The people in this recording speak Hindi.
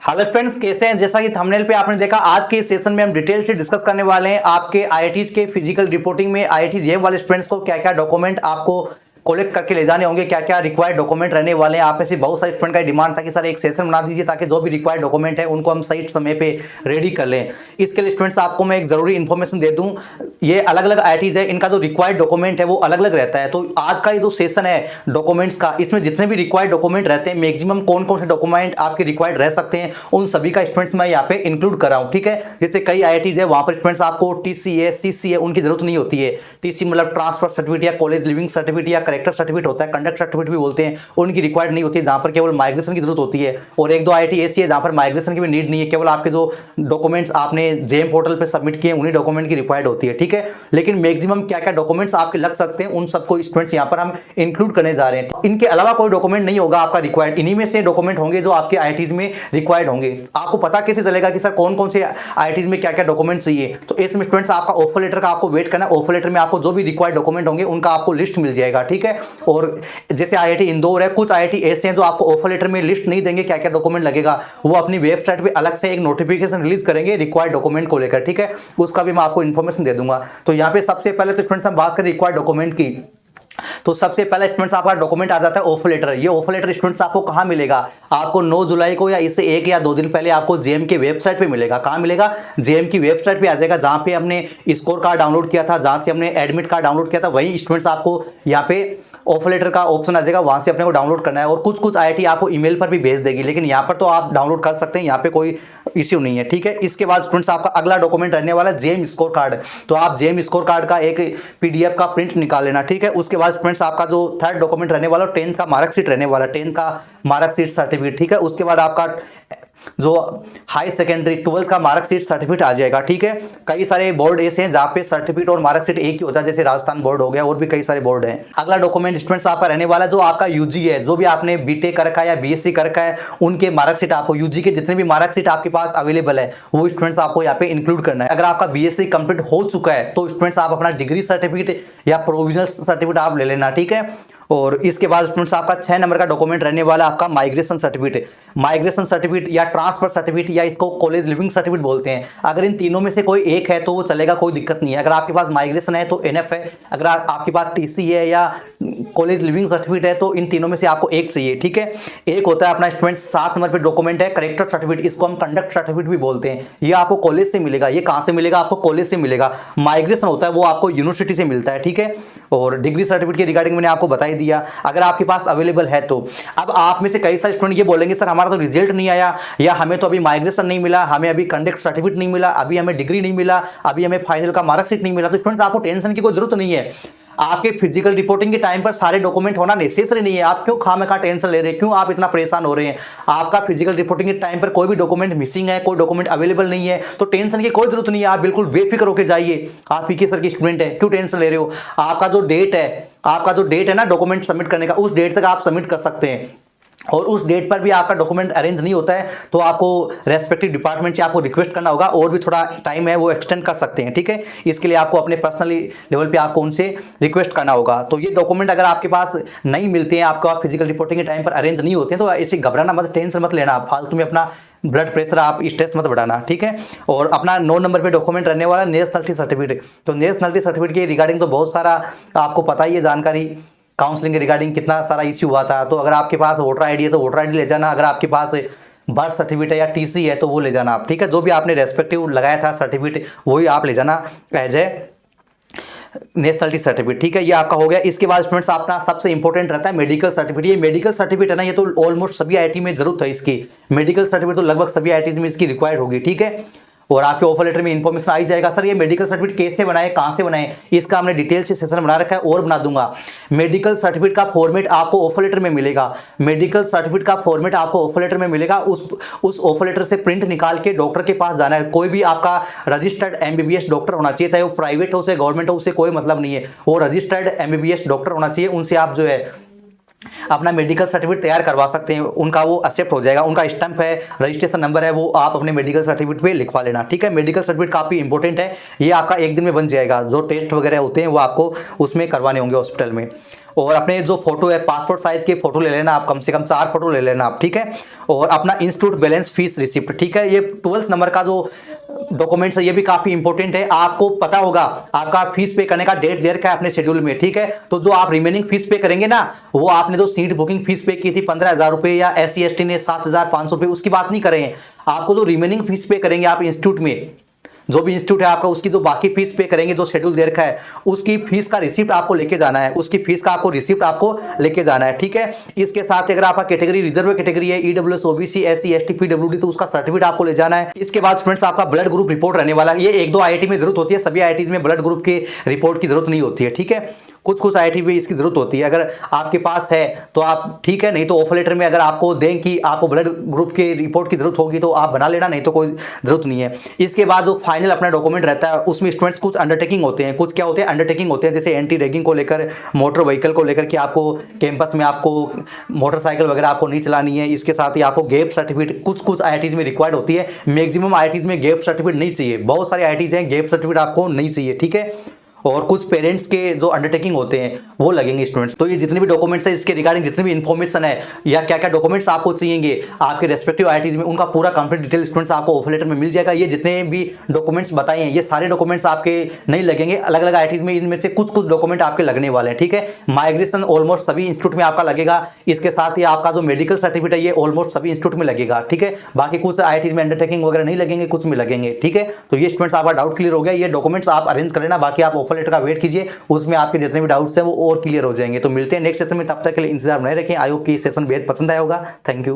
हेलो फ्रेंड्स, कैसे हैं। जैसा कि थंबनेल पे आपने देखा, आज के इस सेशन में हम डिटेल से डिस्कस करने वाले हैं आपके आईआईटीज के फिजिकल रिपोर्टिंग में आईआईटी जेईई वाले स्टूडेंट्स को क्या क्या डॉक्यूमेंट आपको कलेक्ट करके ले जाने होंगे, क्या क्या रिक्वायर्ड डॉक्यूमेंट रहने वाले हैं। आप में से बहुत सारे स्टूडेंट का डिमांड था कि सर एक सेशन बना दीजिए ताकि जो भी रिक्वायर्ड डॉक्यूमेंट है उनको हम सही समय पे रेडी कर लें। इसके लिए स्टूडेंट्स आपको मैं एक जरूरी इन्फॉर्मेशन दे दूं, ये अलग अलग आईआईटीज है, इनका जो रिक्वायर्ड डॉक्यूमेंट है वो अलग अलग रहता है। तो आज का ये जो सेशन है डॉक्यूमेंट्स का, इसमें जितने भी रिक्वायर्ड डॉक्यूमेंट रहते हैं, मैक्सिमम कौन कौन से डॉक्यूमेंट आपके रिक्वायर्ड रह सकते हैं, उन सभी का स्टूडेंट्स मैं यहाँ पे इंक्लूड कर रहा हूँ। ठीक है, जैसे कई आईआईटीज है वहाँ पर स्टूडेंट्स आपको टीसीए सीसीए उनकी जरूरत नहीं होती है। टीसी मतलब ट्रांसफर सर्टिफिकेट या कॉलेज लिविंग सर्टिफिकेट या करेक्टर सर्टिफिकेट होता है, कंडक्ट सर्टिफिकेट भी बोलते हैं, उनकी रिक्वायर्ड नहीं होती है, जहां पर केवल माइग्रेशन की जरूरत होती है। और एक दो आईआईटी ऐसी है जहां पर माइग्रेशन की भी नीड नहीं है, केवल आपके जो डॉक्यूमेंट्स आपने जेम पोर्टल पे सबमिट किए उन्हीं डॉक्यूमेंट की रिक्वायर्ड होती है। ठीक है, लेकिन मैक्सिमम क्या क्या डॉक्यूमेंट्स आपके लग सकते हैं उन सबको स्टूडेंट्स यहां पर हम इंक्लूड करने जा रहे हैं। इनके अलावा कोई डॉक्यूमेंट नहीं होगा आपका रिक्वायर्ड, इन्हीं में से डॉक्यूमेंट होंगे जो आपके आईआईटीज में रिक्वायर्ड होंगे। आपको पता कैसे चलेगा कि सर कौन कौन से आईआईटीज में क्या क्या डॉक्यूमेंट चाहिए? तो इसमें स्टूडेंट्स आपका ऑफर लेटर का आपको वेट करना है। ऑफर लेटर में आपको जो भी रिक्वायर्ड डॉक्यूमेंट होंगे उनका आपको लिस्ट मिल जाएगा। ठीक है, और जैसे आईआईटी इंदौर है, कुछ आईआईटी ऐसे हैं जो आपको ऑफर लेटर में लिस्ट नहीं देंगे क्या क्या डॉक्यूमेंट लगेगा, वो अपनी वेबसाइट पे अलग से एक नोटिफिकेशन रिलीज करेंगे रिक्वायर्ड डॉक्यूमेंट को लेकर। ठीक है, उसका भी मैं आपको इन्फॉर्मेशन दे दूंगा। तो यहाँ पे सबसे पहले तो फ्रेंड्स हम बात करें रिक्वायर्ड डॉक्यूमेंट की, तो सबसे पहले स्टूडेंट्स आपका डॉक्यूमेंट आ जाता है ऑफर लेटर। ये ऑफर लेटर स्टूडेंट्स आपको कहां मिलेगा? आपको 9 जुलाई को या इससे 1 या 2 दिन पहले आपको जेएम के वेबसाइट पे मिलेगा। कहां मिलेगा? जेएम की वेबसाइट पे आ जाएगा, जहां पे हमने स्कोर कार्ड डाउनलोड किया था, जहां से हमने एडमिट कार्ड डाउनलोड किया था, वही स्टूडेंट्स आपको यहाँ पे ऑफर लेटर का ऑप्शन आ जाएगा, वहां से अपने को डाउनलोड करना है। और कुछ आईआईटी आपको ईमेल पर भी भेज देगी, लेकिन यहाँ पर तो आप डाउनलोड कर सकते हैं, यहाँ पे कोई इश्यू नहीं है। ठीक है, इसके बाद स्टूडेंट्स आपका अगला डॉक्यूमेंट रहने वाला है जेएम स्कोर कार्ड। तो आप जेएम स्कोर कार्ड का एक पीडीएफ का प्रिंट निकाल लेना। ठीक है, उसके बाद स्टूडेंट्स आपका जो थर्ड डॉक्यूमेंट रहने वाला 10th का मार्कशीट रहने वाला, 10th का मार्कशीट सर्टिफिकेट। ठीक है, उसके बाद आपका जो हाई सेकेंडरी 12th का मार्कशीट सर्टिफिकेट आ जाएगा। ठीक है, कई सारे बोर्ड ऐसे हैं जहां पे सर्टिफिकेट और मार्कशीट एक ही होता है, जैसे राजस्थान बोर्ड हो गया और भी कई सारे बोर्ड हैं। अगला डॉक्यूमेंट स्टूडेंट्स आपका रहने वाला जो आपका यूजी है, जो भी आपने बीटेक कर रखा है या बीएससी कर रखा है, उनके मार्कशीट आपको यूजी के जितने भी मार्कशीट आपके पास अवेलेबल है वो स्टूडेंट्स आपको यहाँ पे इंक्लूड करना है। अगर आपका बीएससी कंप्लीट हो चुका है तो स्टूडेंट्स आप अपना डिग्री सर्टिफिकेट या प्रोविजनल सर्टिफिकेट आप ले लेना। ठीक है, और इसके बाद स्टूडेंट्स आपका 6 नंबर का डॉक्यूमेंट रहने वाला आपका माइग्रेशन सर्टिफिकेट। माइग्रेशन सर्टिफिकेट या ट्रांसफर सर्टिफिकेट या इसको कॉलेज लिविंग सर्टिफिकेट बोलते हैं। अगर इन तीनों में से कोई एक है तो वो चलेगा, कोई दिक्कत नहीं है। अगर आपके पास माइग्रेशन है तो एनएफ है, अगर आपके पास टीसी है या कॉलेज लिविंग सर्टिफिकेट है तो इन तीनों में से आपको एक चाहिए। ठीक है, एक होता है अपना स्टूडेंट 7 नंबर पे डॉक्यूमेंट है करेक्टर सर्टिफिकेट, इसको हम कंडक्ट सर्टिफिकेट भी बोलते हैं। ये आपको कॉलेज से मिलेगा। ये कहां से मिलेगा? आपको कॉलेज से मिलेगा। माइग्रेशन होता है वो आपको यूनिवर्सिटी से मिलता है। ठीक है, और डिग्री सर्टिफिकेट के रिगार्डिंग मैंने आपको बता ही दिया, अगर आपके पास अवेलेबल है तो। अब आप में से कई सारे स्टूडेंट ये बोलेंगे सर हमारा तो रिजल्ट नहीं आया, या हमें तो अभी माइग्रेशन नहीं मिला, हमें अभी कंडक्ट सर्टिफिकेट नहीं मिला, अभी हमें डिग्री नहीं मिला, अभी हमें फाइनल का मार्कशीट नहीं मिला। तो स्टूडेंट्स आपको टेंशन की कोई जरूरत नहीं है। आपके फिजिकल रिपोर्टिंग के टाइम पर सारे डॉक्यूमेंट होना नेसेसरी नहीं है। आप क्यों खामखा टेंशन ले रहे हैं, क्यों आप इतना परेशान हो रहे हैं? आपका फिजिकल रिपोर्टिंग के टाइम पर कोई भी डॉक्यूमेंट मिसिंग है, कोई डॉक्यूमेंट अवेलेबल नहीं है, तो टेंशन की कोई जरूरत नहीं है। आप बिल्कुल बेफिक्र होकर जाइए। आप पीके सर के स्टूडेंट है, क्यों टेंशन ले रहे हो? आपका जो डेट है ना डॉक्यूमेंट सबमिट करने का, उस डेट तक आप सबमिट कर सकते हैं। और उस डेट पर भी आपका डॉक्यूमेंट अरेंज नहीं होता है तो आपको रेस्पेक्टिव डिपार्टमेंट से आपको रिक्वेस्ट करना होगा, और भी थोड़ा टाइम है वो एक्सटेंड कर सकते हैं। ठीक है, इसके लिए आपको अपने पर्सनली लेवल पे आपको उनसे रिक्वेस्ट करना होगा। तो ये डॉक्यूमेंट अगर आपके पास नहीं मिलते हैं, आपको फिजिकल रिपोर्टिंग के टाइम पर अरेंज नहीं होते हैं, तो ऐसे घबराना मत, टेंशन मत लेना, फालतू में अपना ब्लड प्रेशर आप स्ट्रेस मत बढ़ाना। ठीक है, और अपना 9 नंबर पे डॉक्यूमेंट रहने वाला नेशनलिटी सर्टिफिकेट। तो नेशनलिटी सर्टिफिकेट के रिगार्डिंग तो बहुत सारा आपको पता ही है जानकारी, काउंसलिंग के रिगार्डिंग कितना सारा इश्यू हुआ था। तो अगर आपके पास वोटर आईडी है तो वोटर आईडी ले जाना, अगर आपके पास बर्थ सर्टिफिकेट है या टीसी है तो वो ले जाना आप। ठीक है, जो भी आपने रेस्पेक्टिव लगाया था सर्टिफिकेट वही आप ले जाना एज ए नेशनलिटी सर्टिफिकेट। ठीक है, ये आपका हो गया। इसके बाद स्टूडेंट्स अपना सबसे इंपॉर्टेंट रहता है मेडिकल सर्टिफिकेट। ये मेडिकल सर्टिफिकेट है ना, ये तो ऑलमोस्ट सभी आईआईटी में जरूरत है इसकी। मेडिकल सर्टिफिकेट तो लगभग सभी आईआईटी में इसकी रिक्वायर्ड होगी। ठीक है, और आपके ऑफर लेटर में इंफॉर्मेशन आ ही जाएगा सर ये मेडिकल सर्टिफिकेट कैसे बनाए, कहां से बनाए, इसका हमने डिटेल से सेशन बना रखा है और बना दूंगा। मेडिकल सर्टिफिकेट का फॉर्मेट आपको ऑफर लेटर में मिलेगा। मेडिकल सर्टिफिकेट का फॉर्मेट आपको ऑफर लेटर में मिलेगा। उस ऑफर लेटर से प्रिंट निकाल के डॉक्टर के पास जाना है। कोई भी आपका रजिस्टर्ड एमबीबीएस डॉक्टर होना चाहिए, चाहे वो प्राइवेट हो चाहे गवर्नमेंट हो, उससे कोई मतलब नहीं है। वो रजिस्टर्ड एमबीबीएस डॉक्टर होना चाहिए, उनसे आप जो है अपना मेडिकल सर्टिफिकेट तैयार करवा सकते हैं। उनका वो एक्सेप्ट हो जाएगा, उनका स्टैंप है, रजिस्ट्रेशन नंबर है, वो आप अपने मेडिकल सर्टिफिकेट पे लिखवा लेना। ठीक है, मेडिकल सर्टिफिकेट काफ़ी इंपॉर्टेंट है, ये आपका 1 दिन में बन जाएगा। जो टेस्ट वगैरह होते हैं वो आपको उसमें करवाने होंगे हॉस्पिटल में। और अपने जो फोटो है पासपोर्ट साइज के फोटो ले लेना आप, कम से कम 4 फोटो ले लेना आप, ठीक है। और अपना इंस्टीट्यूट बैलेंस फीस रिसिप्ट, ठीक है। ये 12th नंबर का जो डॉक्यूमेंट्स है ये भी काफी इंपॉर्टेंट है। आपको पता होगा आपका फीस पे करने का डेट दे रखा है अपने शेड्यूल में, ठीक है। तो जो आप रिमेनिंग फीस पे करेंगे ना, वो आपने जो सीट बुकिंग फीस पे की थी 15,000 रुपए या SC ST ने 7,500 रुपए, उसकी बात नहीं करें। आपको जो रिमेनिंग फीस पे करेंगे आप इंस्टीट्यूट में, जो भी इंस्टीट्यूट है आपका, उसकी जो बाकी फीस पे करेंगे, जो शेड्यूल दे रखा है, उसकी फीस का रिसिप्ट आपको लेके जाना है, उसकी फीस का आपको रिसिप्ट आपको लेके जाना है, ठीक है। इसके साथ अगर आपका कैटेगरी रिजर्व कैटेगरी है, EWS OBC SC ST PWD, तो उसका सर्टिफिकेट आपको ले जाना है। इसके बाद स्टूडेंट्स आपका ब्लड ग्रुप रिपोर्ट रहने वाला है। ये 1-2 IIT में जरूरत होती है, सभी IIT में ब्लड ग्रुप की रिपोर्ट की जरूरत नहीं होती है, ठीक है। कुछ IIT में इसकी जरूरत होती है। अगर आपके पास है तो आप ठीक है, नहीं तो ऑफर लेटर में अगर आपको दें कि आपको ब्लड ग्रुप के रिपोर्ट की जरूरत होगी तो आप बना लेना, नहीं तो कोई जरूरत नहीं है। इसके बाद जो फाइनल अपना डॉक्यूमेंट रहता है उसमें स्टूडेंट्स कुछ अंडरटेकिंग होते हैं, कुछ क्या होते हैं अंडरटेकिंग होते हैं, जैसे एंटी रैगिंग को लेकर, मोटर व्हीकल को लेकर कि आपको कैंपस में आपको मोटरसाइकिल वगैरह आपको नहीं चलानी है। इसके साथ ही आपको गैप सर्टिफिकेट कुछ IIT में रिक्वायर्ड होती है, मैक्सिमम IIT में गैप सर्टिफिकेट नहीं चाहिए, बहुत सारे IIT हैं गैप सर्टिफिकेट आपको नहीं चाहिए, ठीक है। और कुछ पेरेंट्स के जो अंडरटेकिंग होते हैं वो लगेंगे स्टूडेंट्स। तो ये जितने भी डॉक्यूमेंट्स है इसके रिगार्डिंग जितनी भी इन्फॉर्मेशन है या क्या क्या डॉक्यूमेंट्स आपको चाहिए आपके रेस्पेक्टिव IITs में, उनका पूरा कंप्लीट डिटेल स्टूडेंट्स आपको ऑफर लेटर में मिल जाएगा। ये जितने भी डॉक्यूमेंट्स बताए हैं ये सारे डॉक्यूमेंट्स आपके नहीं लगेंगे, अलग अलग IITs में इनमें से कुछ डॉक्यूमेंट आपके लगने वाले हैं, ठीक है। माइग्रेशन ऑलमोस्ट सभी इंस्टीट्यूट में आपका लगेगा। इसके साथ ही आपका जो मेडिकल सर्टिफिकेट है ये ऑलमोस्ट सभी इंस्टीट्यूट में लगेगा, ठीक है। बाकी कुछ IITs में अंडरटेकिंग वगैरह नहीं लगेंगे, कुछ में लगेंगे, ठीक है। तो ये स्टूडेंट्स आपका डाउट क्लियर हो गया। ये डॉक्यूमेंट्स आप अरेंज कर लेना, बाकी आप ऑफर लेटर का वेट कीजिए, उसमें आपके जितने भी डाउट्स हैं वो और क्लियर हो जाएंगे। तो मिलते हैं नेक्स्ट सेशन में, तब तक के लिए इंतजार बनाए रखें। आई होप कि सेशन बेहद पसंद आया होगा। Thank you.